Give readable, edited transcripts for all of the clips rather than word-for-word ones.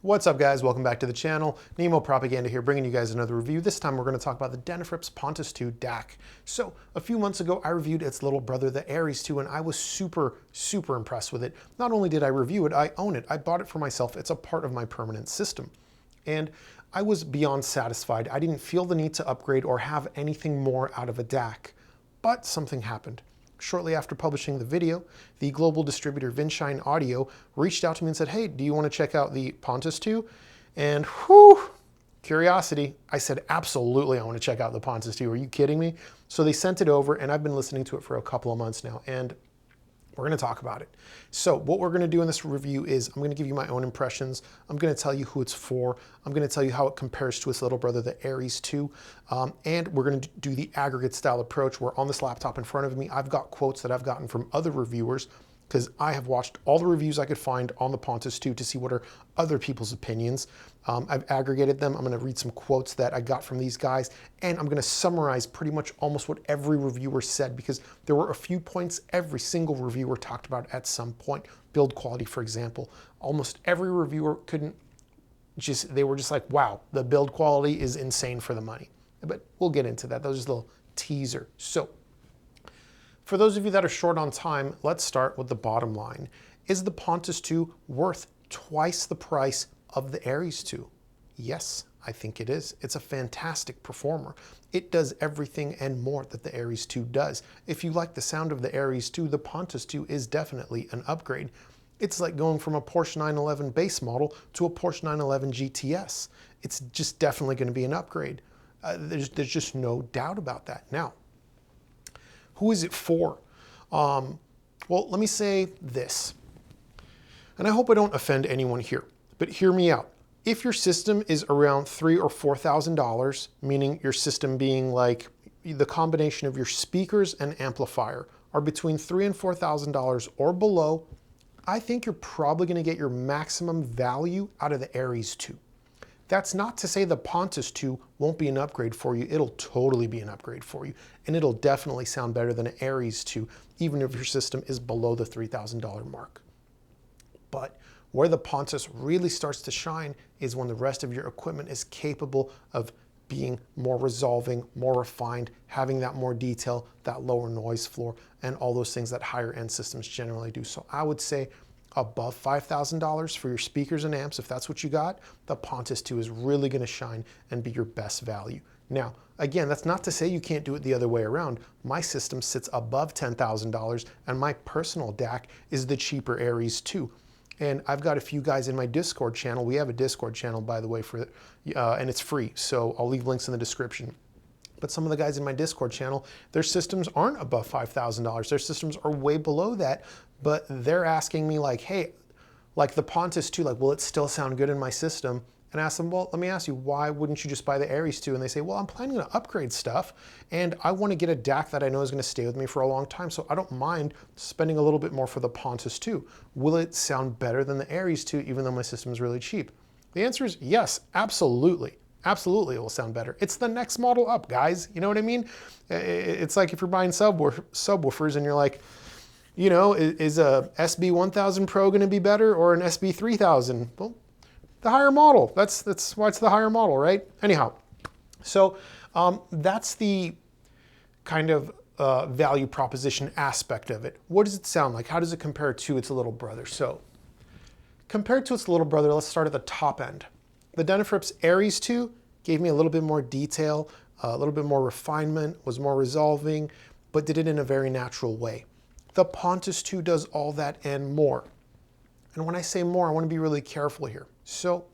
What's up guys, welcome back to the channel. Nemo Propaganda here, bringing you guys another review. This time we're going to talk about the Denafrips Pontus II DAC. So a few months ago I reviewed its little brother, the Ares2, and I was super impressed with it. Not only did I review it, I own it. I bought it for myself. It's a part of my permanent system. And I was beyond satisfied. I didn't feel the need to upgrade or have anything more out of a DAC. But something happened. Shortly after publishing the video, the global distributor Vinshine Audio reached out to me and said, hey, do you want to check out the Pontus II? And whew, curiosity, I said, absolutely, I want to check out the Pontus II. Are you kidding me? So they sent it over and I've been listening to it for a couple of months now and we're going to talk about it. So what we're going to do in this review is I'm going to give you my own impressions. I'm going to tell you who it's for. I'm going to tell you how it compares to its little brother, the Ares2. And we're going to do the aggregate style approach where on this laptop in front of me, I've got quotes that I've gotten from other reviewers because I have watched all the reviews I could find on the Pontus II to see what are other people's opinions. I've aggregated them. I'm going to read some quotes that I got from these guys, and I'm going to summarize pretty much almost what every reviewer said because there were a few points every single reviewer talked about at some point. Build quality, for example. Almost every reviewer they were just like, wow, the build quality is insane for the money. But we'll get into that. That was just a little teaser. So, for those of you that are short on time, let's start with the bottom line. Is the Pontus II worth twice the price of the Ares2? Yes, I think it is. It's a fantastic performer. It does everything and more that the Ares2 does. If you like the sound of the Ares2, the Pontus II is definitely an upgrade. It's like going from a Porsche 911 base model to a Porsche 911 GTS. It's just definitely going to be an upgrade. There's just no doubt about that. Now, who is it for? Well, let me say this, and I hope I don't offend anyone here, but hear me out. If your system is around $3,000 or $4,000, meaning your system being like the combination of your speakers and amplifier are between $3,000 and $4,000 or below, I think you're probably going to get your maximum value out of the Ares2. That's not to say the Pontus II won't be an upgrade for you. It'll totally be an upgrade for you. And it'll definitely sound better than an Ares2, even if your system is below the $3,000 mark. But where the Pontus really starts to shine is when the rest of your equipment is capable of being more resolving, more refined, having that more detail, that lower noise floor, and all those things that higher end systems generally do. So I would say above $5,000 for your speakers and amps, if that's what you got, the Pontus II is really going to shine and be your best value. Now, again, that's not to say you can't do it the other way around. My system sits above $10,000 and my personal DAC is the cheaper Ares2. And I've got a few guys in my Discord channel. We have a Discord channel, by the way, and it's free, so I'll leave links in the description. But some of the guys in my Discord channel, their systems aren't above $5,000. Their systems are way below that, but they're asking me like, hey, like the Pontus II, like, will it still sound good in my system? And I ask them, well, let me ask you, why wouldn't you just buy the Ares2? And they say, well, I'm planning to upgrade stuff, and I want to get a DAC that I know is going to stay with me for a long time, so I don't mind spending a little bit more for the Pontus II. Will it sound better than the Ares2, even though my system is really cheap? The answer is yes, absolutely. Absolutely, it will sound better. It's the next model up, guys. You know what I mean? It's like if you're buying subwoofers and you're like, you know, is a SB1000 Pro going to be better or an SB3000? Well, the higher model. That's why it's the higher model, right? Anyhow, so that's the kind of value proposition aspect of it. What does it sound like? How does it compare to its little brother? So compared to its little brother, let's start at the top end. The Denafrips Ares2 gave me a little bit more detail, a little bit more refinement, was more resolving, but did it in a very natural way. The Pontus II does all that and more. And when I say more, I want to be really careful here. So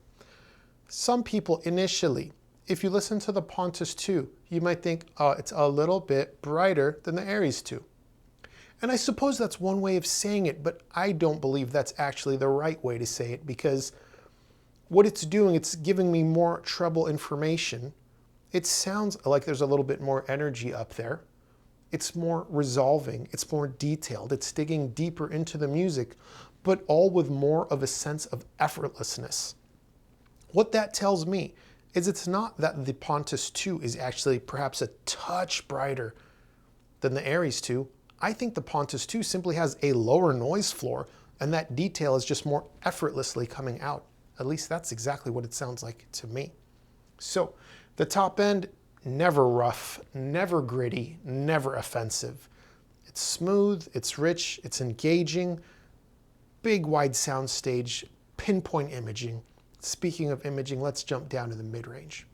some people initially, if you listen to the Pontus II, you might think, oh, it's a little bit brighter than the Ares2. And I suppose that's one way of saying it, but I don't believe that's actually the right way to say it because what it's doing, it's giving me more treble information. It sounds like there's a little bit more energy up there. It's more resolving, it's more detailed, it's digging deeper into the music, but all with more of a sense of effortlessness. What that tells me is it's not that the Pontus II is actually perhaps a touch brighter than the Ares2. I think the Pontus II simply has a lower noise floor and that detail is just more effortlessly coming out At least that's exactly what it sounds like to me. So the top end, never rough, never gritty, never offensive. It's smooth, it's rich, it's engaging, big wide sound stage, pinpoint imaging. Speaking of imaging, let's jump down to the mid-range.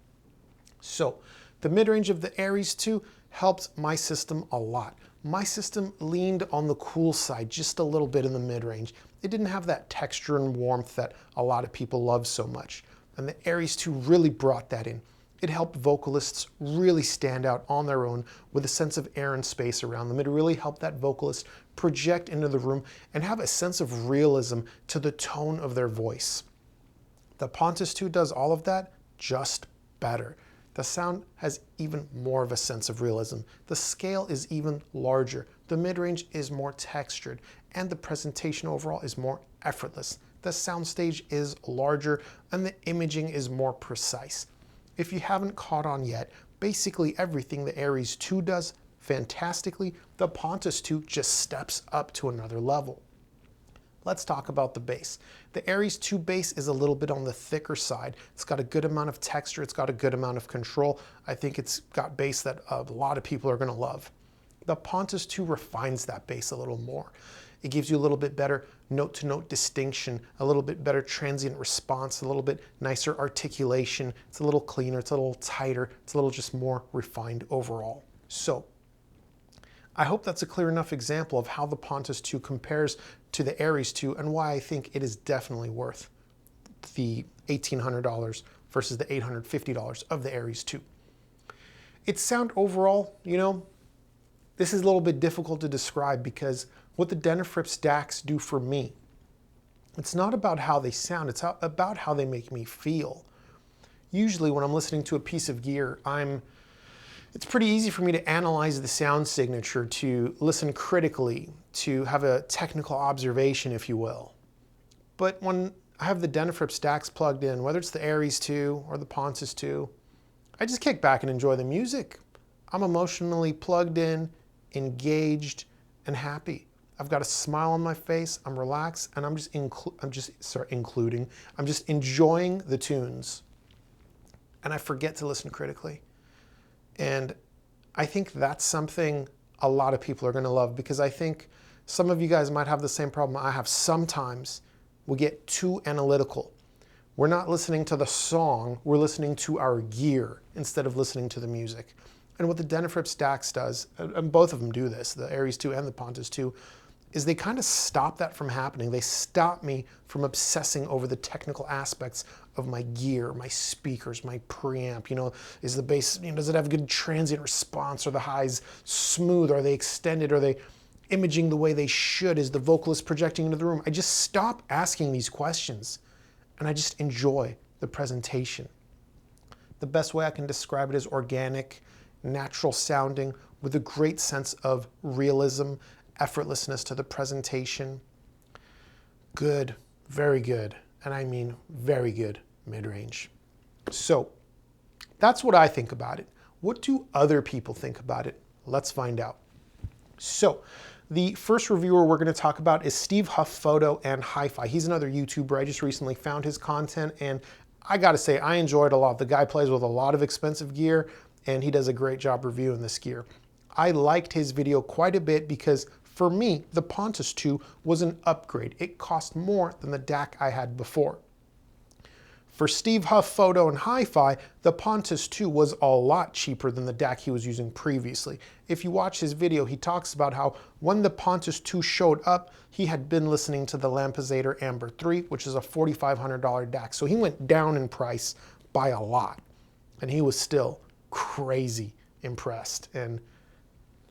So the mid-range of the Ares2 helped my system a lot. My system leaned on the cool side just a little bit in the mid-range. It didn't have that texture and warmth that a lot of people love so much. And the Ares2 really brought that in. It helped vocalists really stand out on their own with a sense of air and space around them. It really helped that vocalist project into the room and have a sense of realism to the tone of their voice. The Pontus II does all of that just better. The sound has even more of a sense of realism. The scale is even larger. The mid-range is more textured, and the presentation overall is more effortless. The soundstage is larger, and the imaging is more precise. If you haven't caught on yet, basically everything the Ares2 does fantastically, the Pontus II just steps up to another level. Let's talk about the bass. The Ares2 bass is a little bit on the thicker side. It's got a good amount of texture, it's got a good amount of control. I think it's got bass that a lot of people are gonna love. The Pontus II refines that bass a little more. It gives you a little bit better note-to-note distinction, a little bit better transient response, a little bit nicer articulation. It's a little cleaner, it's a little tighter, it's a little just more refined overall. So, I hope that's a clear enough example of how the Pontus II compares to the Ares2 and why I think it is definitely worth the $1,800 versus the $850 of the Ares2. Its sound overall, you know, this is a little bit difficult to describe because what the Denafrips DACs do for me, it's not about how they sound, it's about how they make me feel. Usually when I'm listening to a piece of gear, it's pretty easy for me to analyze the sound signature, to listen critically, to have a technical observation, if you will. But when I have the Denafrips DACs plugged in, whether it's the Ares2 or the Pontus II, I just kick back and enjoy the music. I'm emotionally plugged in, engaged, and happy. I've got a smile on my face, I'm relaxed, and I'm just enjoying the tunes. And I forget to listen critically. And I think that's something a lot of people are gonna love, because I think some of you guys might have the same problem I have. Sometimes we get too analytical. We're not listening to the song, we're listening to our gear instead of listening to the music. And what the Denafrips DACs does, and both of them do this, the Ares2 and the Pontus II, is they kind of stop that from happening. They stop me from obsessing over the technical aspects of my gear, my speakers, my preamp. You know, is the bass, you know, does it have good transient response? Are the highs smooth? Are they extended? Are they imaging the way they should? Is the vocalist projecting into the room? I just stop asking these questions and I just enjoy the presentation. The best way I can describe it is organic, natural sounding with a great sense of realism, effortlessness to the presentation. Good, very good, and I mean very good mid-range. So that's what I think about it. What do other people think about it? Let's find out. So the first reviewer we're going to talk about is Steve Huff Photo and Hi-Fi. He's another YouTuber. I just recently found his content and I gotta say, I enjoy it a lot. The guy plays with a lot of expensive gear and he does a great job reviewing this gear. I liked his video quite a bit because for me, the Pontus II was an upgrade. It cost more than the DAC I had before. For Steve Huff Photo and Hi-Fi, the Pontus II was a lot cheaper than the DAC he was using previously. If you watch his video, he talks about how when the Pontus II showed up, he had been listening to the Lampezator Amber 3, which is a $4,500 DAC. So he went down in price by a lot, and he was still crazy impressed. And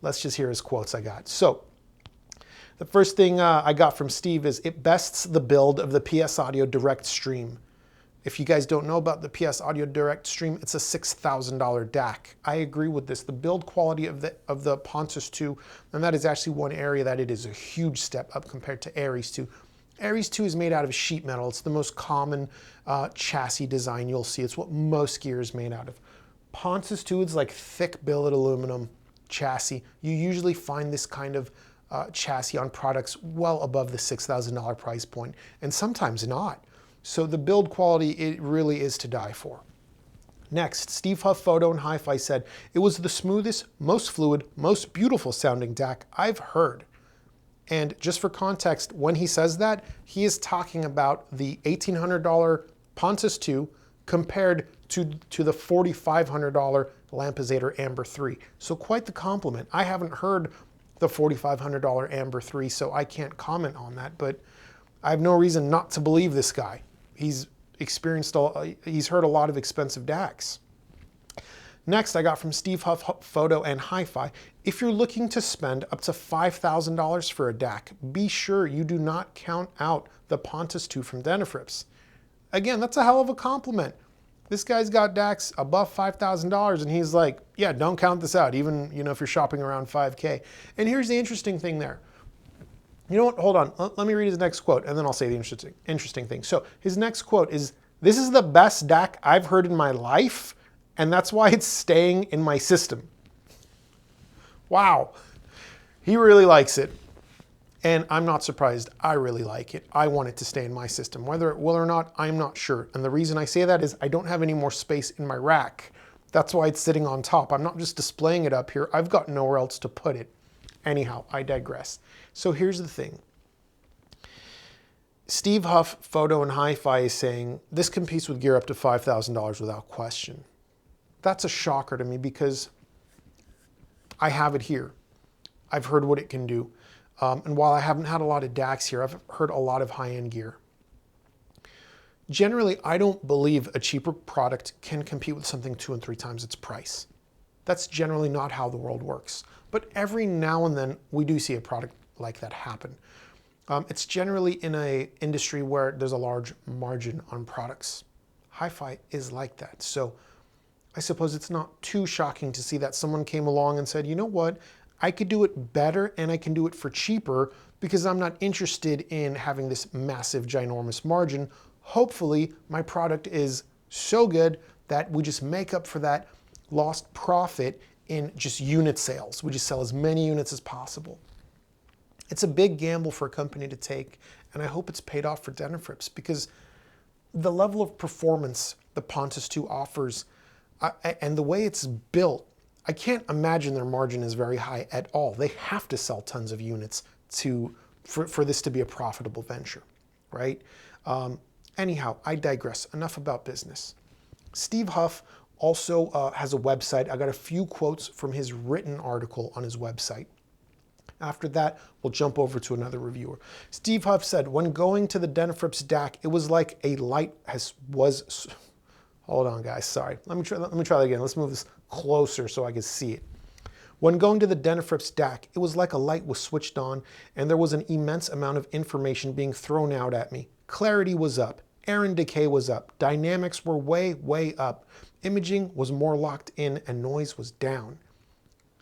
let's just hear his quotes I got. So the first thing I got from Steve is, it bests the build of the PS Audio Direct Stream. If you guys don't know about the PS Audio Direct Stream, it's a $6,000 DAC. I agree with this. The build quality of the Pontus II, and that is actually one area that it is a huge step up compared to Ares2. Ares2 is made out of sheet metal. It's the most common chassis design you'll see. It's what most gear is made out of. Pontus II is like thick billet aluminum chassis. You usually find this kind of chassis on products well above the $6,000 price point, and sometimes not. So the build quality, it really is to die for. Next, Steve Huff Photo and Hi-Fi said, it was the smoothest, most fluid, most beautiful sounding DAC I've heard. And just for context, when he says that, he is talking about the $1,800 Pontus II compared to the $4,500 Lampizator Amber 3. So quite the compliment. I haven't heard the $4,500 Amber 3, so I can't comment on that, but I have no reason not to believe this guy. He's heard a lot of expensive DACs. Next, I got from Steve Huff Photo and Hi-Fi. If you're looking to spend up to $5,000 for a DAC, be sure you do not count out the Pontus II from Denafrips. Again, that's a hell of a compliment. This guy's got DACs above $5,000 and he's like, yeah, don't count this out, even if you're shopping around 5K. And here's the interesting thing there. You know what, hold on, let me read his next quote and then I'll say the interesting thing. So his next quote is, this is the best DAC I've heard in my life, and that's why it's staying in my system. Wow, he really likes it. And I'm not surprised, I really like it. I want it to stay in my system. Whether it will or not, I'm not sure. And the reason I say that is I don't have any more space in my rack. That's why it's sitting on top. I'm not just displaying it up here, I've got nowhere else to put it. Anyhow, I digress. So here's the thing. Steve Huff Photo and Hi-Fi is saying this competes with gear up to $5,000 without question. That's a shocker to me because I have it here. I've heard what it can do. And while I haven't had a lot of DACs here, I've heard a lot of high-end gear. Generally, I don't believe a cheaper product can compete with something 2 and 3 times its price. That's generally not how the world works. But every now and then, we do see a product like that happen. It's generally in an industry where there's a large margin on products. Hi-Fi is like that. So I suppose it's not too shocking to see that someone came along and said, you know what, I could do it better and I can do it for cheaper because I'm not interested in having this massive, ginormous margin. Hopefully, my product is so good that we just make up for that lost profit in just unit sales. We just sell as many units as possible. It's a big gamble for a company to take, and I hope it's paid off for Denafrips because the level of performance the Pontus II offers and the way it's built, I can't imagine their margin is very high at all. They have to sell tons of units for this to be a profitable venture, right? Anyhow, I digress. Enough about business. Steve Huff also has a website. I got a few quotes from his written article on his website. After that, we'll jump over to another reviewer. Steve Huff said, when going to the Denafrips DAC, it was like a light was, hold on guys, sorry. Let me try that again. Let's move this closer so I can see it. When going to the Denafrips DAC, it was like a light was switched on and there was an immense amount of information being thrown out at me. Clarity was up, air and decay was up, dynamics were way, way up, imaging was more locked in and noise was down.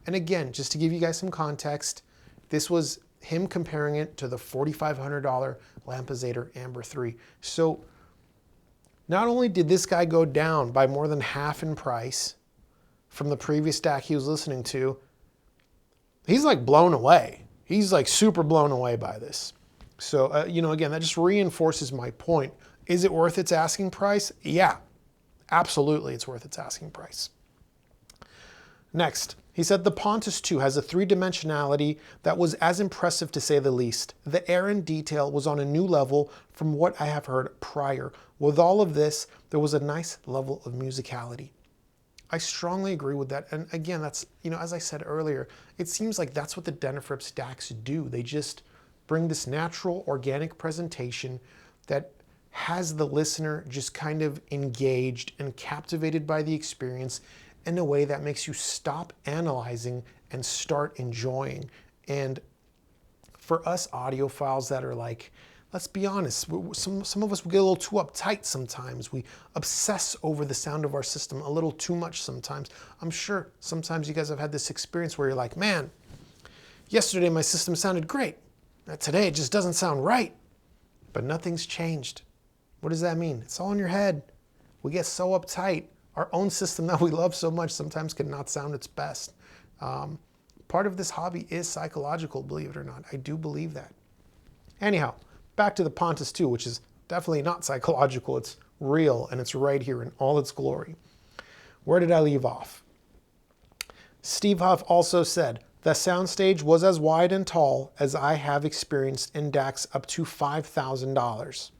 And again, just to give you guys some context, this was him comparing it to the $4,500 Lampizator Amber 3. So not only did this guy go down by more than half in price from the previous DAC he was listening to, he's like blown away. He's like super blown away by this. So, again, that just reinforces my point. Is it worth its asking price? Yeah, absolutely it's worth its asking price. Next, he said the Pontus II has a 3-dimensionality that was as impressive to say the least. The air and detail was on a new level from what I have heard prior. With all of this, there was a nice level of musicality. I strongly agree with that. And again, that's, as I said earlier, it seems like that's what the Denafrips DACs do. They just bring this natural, organic presentation that has the listener just kind of engaged and captivated by the experience in a way that makes you stop analyzing and start enjoying. And for us audiophiles that are like, let's be honest, some of us will get a little too uptight sometimes. We obsess over the sound of our system a little too much sometimes. I'm sure sometimes you guys have had this experience where you're like, man, yesterday my system sounded great. Today it just doesn't sound right. But nothing's changed. What does that mean? It's all in your head. We get so uptight. Our own system that we love so much sometimes cannot sound its best. Part of this hobby is psychological, believe it or not. I do believe that. Anyhow, back to the Pontus II, which is definitely not psychological. It's real, and it's right here in all its glory. Where did I leave off? Steve Huff also said, the soundstage was as wide and tall as I have experienced in DACs up to $5,000.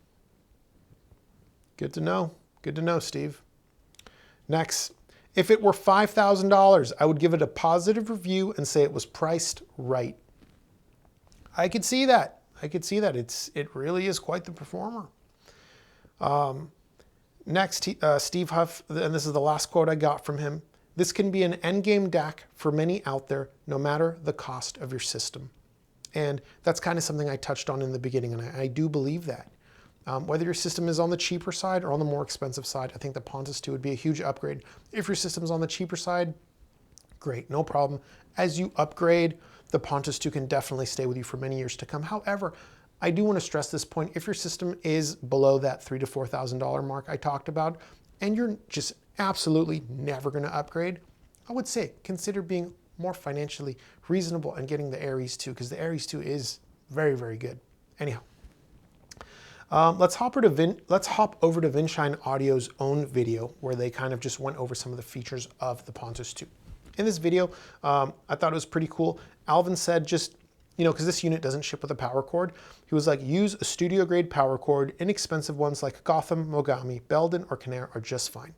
Good to know. Good to know, Steve. Next, if it were $5,000, I would give it a positive review and say it was priced right. I could see that. I could see that. It really is quite the performer. Next, Steve Huff, and this is the last quote I got from him. This can be an endgame DAC for many out there, no matter the cost of your system. And that's kind of something I touched on in the beginning, and I do believe that. Whether your system is on the cheaper side or on the more expensive side, I think the Pontus II would be a huge upgrade. If your system is on the cheaper side, great, no problem. As you upgrade, the Pontus II can definitely stay with you for many years to come. However, I do want to stress this point. If your system is below that $3,000 to $4,000 mark I talked about, and you're just absolutely never going to upgrade, I would say consider being more financially reasonable and getting the Ares2, because the Ares2 is very, very good. Anyhow, let's hop over to Vinshine Audio's own video where they kind of just went over some of the features of the Pontus II. In this video, I thought it was pretty cool. Alvin said just, because this unit doesn't ship with a power cord, he was like, use a studio grade power cord. Inexpensive ones like Gotham, Mogami, Belden, or Canare are just fine.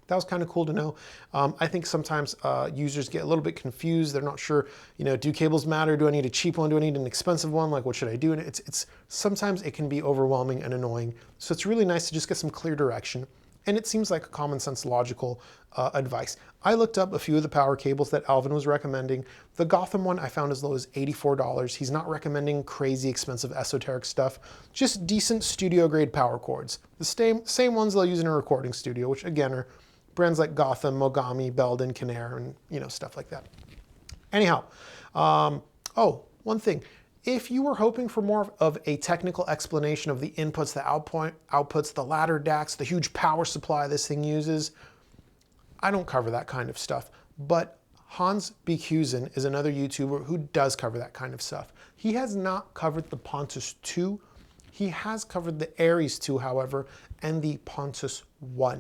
That was kind of cool to know. I think sometimes users get a little bit confused. They're not sure, do cables matter? Do I need a cheap one? Do I need an expensive one? Like, what should I do? And sometimes it can be overwhelming and annoying. So it's really nice to just get some clear direction. And it seems like a common sense, logical advice. I looked up a few of the power cables that Alvin was recommending. The Gotham one I found as low as $84. He's not recommending crazy expensive esoteric stuff, just decent studio grade power cords. The same ones they'll use in a recording studio, which again are brands like Gotham, Mogami, Belden, Canare, and stuff like that. Anyhow, one thing. If you were hoping for more of a technical explanation of the inputs, the outputs, the ladder DACs, the huge power supply this thing uses, I don't cover that kind of stuff. But Hans Beekhuizen is another YouTuber who does cover that kind of stuff. He has not covered the Pontus II. He has covered the Ares2, however, and the Pontus I.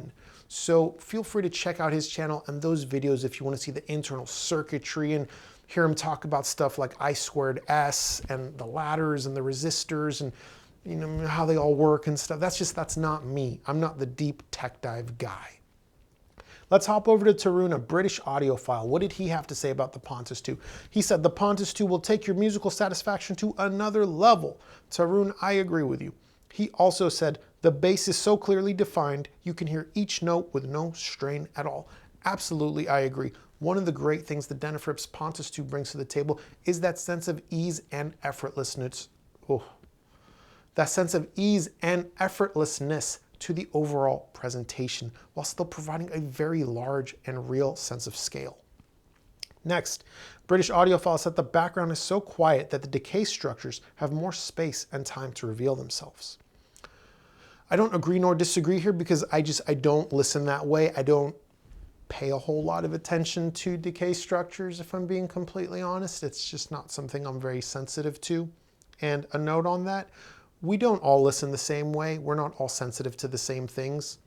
So feel free to check out his channel and those videos if you want to see the internal circuitry and hear him talk about stuff like I2S and the ladders and the resistors and how they all work and stuff. That's not me. I'm not the deep tech dive guy. Let's hop over to Tarun, a British audiophile. What did he have to say about the Pontus II? He said, the Pontus II will take your musical satisfaction to another level. Tarun, I agree with you. He also said, the bass is so clearly defined, you can hear each note with no strain at all. Absolutely, I agree. One of the great things the Denafrips Pontus II brings to the table is that sense of ease and effortlessness. That sense of ease and effortlessness to the overall presentation, while still providing a very large and real sense of scale. Next, British audiophile said the background is so quiet that the decay structures have more space and time to reveal themselves. I don't agree nor disagree here because I don't listen that way. I don't pay a whole lot of attention to decay structures, if I'm being completely honest. It's just not something I'm very sensitive to. And a note on that, we don't all listen the same way. We're not all sensitive to the same things.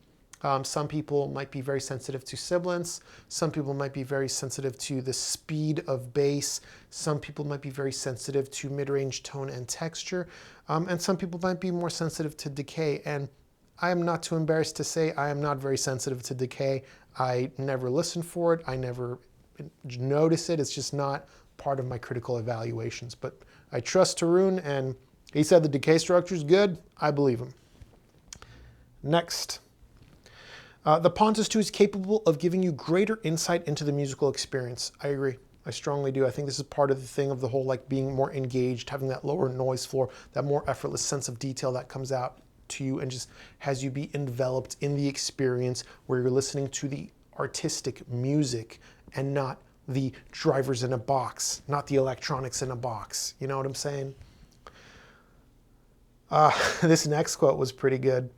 Some people might be very sensitive to sibilance. Some people might be very sensitive to the speed of bass. Some people might be very sensitive to mid-range tone and texture. And some people might be more sensitive to decay. And I am not too embarrassed to say I am not very sensitive to decay. I never listen for it. I never notice it. It's just not part of my critical evaluations. But I trust Tarun, and he said the decay structure is good. I believe him. Next. The Pontus II is capable of giving you greater insight into the musical experience. I agree. I strongly do. I think this is part of the thing of the whole being more engaged, having that lower noise floor, that more effortless sense of detail that comes out to you and just has you be enveloped in the experience where you're listening to the artistic music and not the drivers in a box, not the electronics in a box. You know what I'm saying? This next quote was pretty good.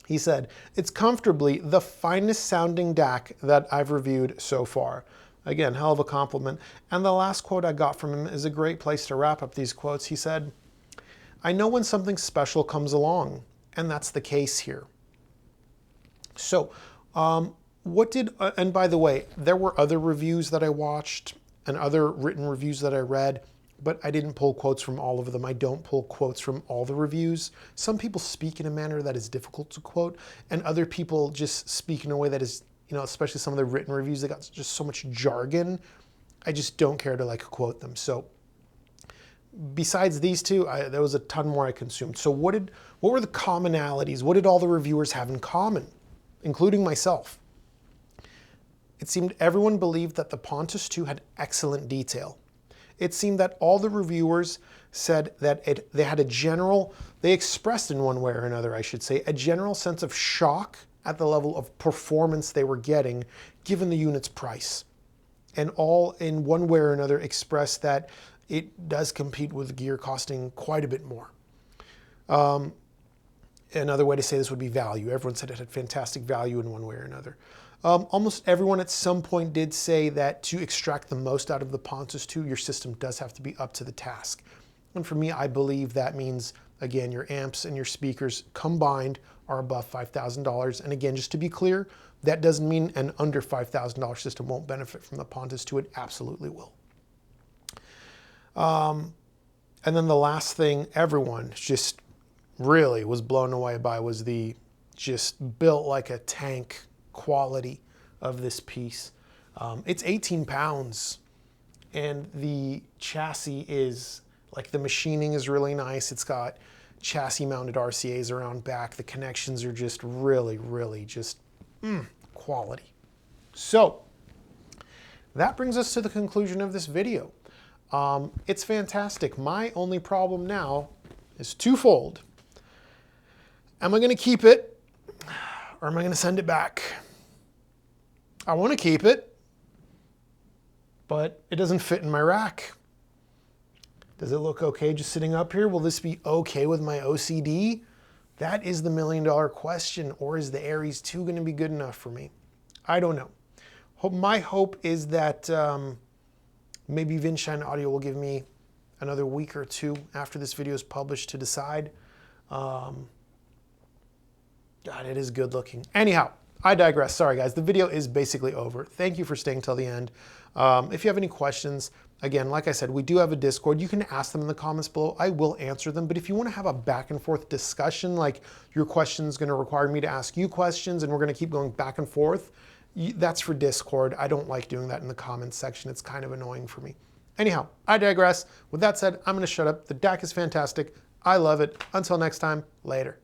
He said, it's comfortably the finest sounding DAC that I've reviewed so far. Again, hell of a compliment. And the last quote I got from him is a great place to wrap up these quotes. He said, I know when something special comes along, And that's the case here. So and by the way, there were other reviews that I watched and other written reviews that I read, but I didn't pull quotes from all of them. I don't pull quotes from all the reviews. Some people speak in a manner that is difficult to quote, and other people just speak in a way that is, especially some of the written reviews, they got just so much jargon. I just don't care to quote them. So besides these two, there was a ton more I consumed. So what were the commonalities? What did all the reviewers have in common, including myself? It seemed everyone believed that the Pontus II had excellent detail. It seemed that all the reviewers said that they expressed in one way or another, I should say, a general sense of shock at the level of performance they were getting given the unit's price. And all in one way or another expressed that it does compete with gear costing quite a bit more. Another way to say this would be value. Everyone said it had fantastic value in one way or another. Almost everyone at some point did say that to extract the most out of the Pontus II, your system does have to be up to the task. And for me, I believe that means, again, your amps and your speakers combined are above $5,000. And again, just to be clear, that doesn't mean an under $5,000 system won't benefit from the Pontus II. It absolutely will. And then the last thing everyone just really was blown away by was the just built like a tank quality of this piece. It's 18 pounds and the chassis is the machining is really nice. It's got chassis mounted RCAs around back. The connections are just really, really just quality. So that brings us to the conclusion of this video. It's fantastic. My only problem now is twofold. Am I going to keep it or am I going to send it back? I want to keep it, but it doesn't fit in my rack. Does it look okay just sitting up here? Will this be okay with my OCD? That is the million-dollar question. Or is the Ares2 going to be good enough for me? I don't know. My hope is that maybe Vinshine Audio will give me another week or two after this video is published to decide. God, it is good looking. Anyhow, I digress. Sorry, guys. The video is basically over. Thank you for staying till the end. If you have any questions, again, like I said, we do have a Discord. You can ask them in the comments below. I will answer them. But if you want to have a back and forth discussion, like your question is going to require me to ask you questions and we're going to keep going back and forth, that's for Discord. I don't like doing that in the comments section. It's kind of annoying for me. Anyhow, I digress. With that said, I'm going to shut up. The DAC is fantastic. I love it. Until next time, later.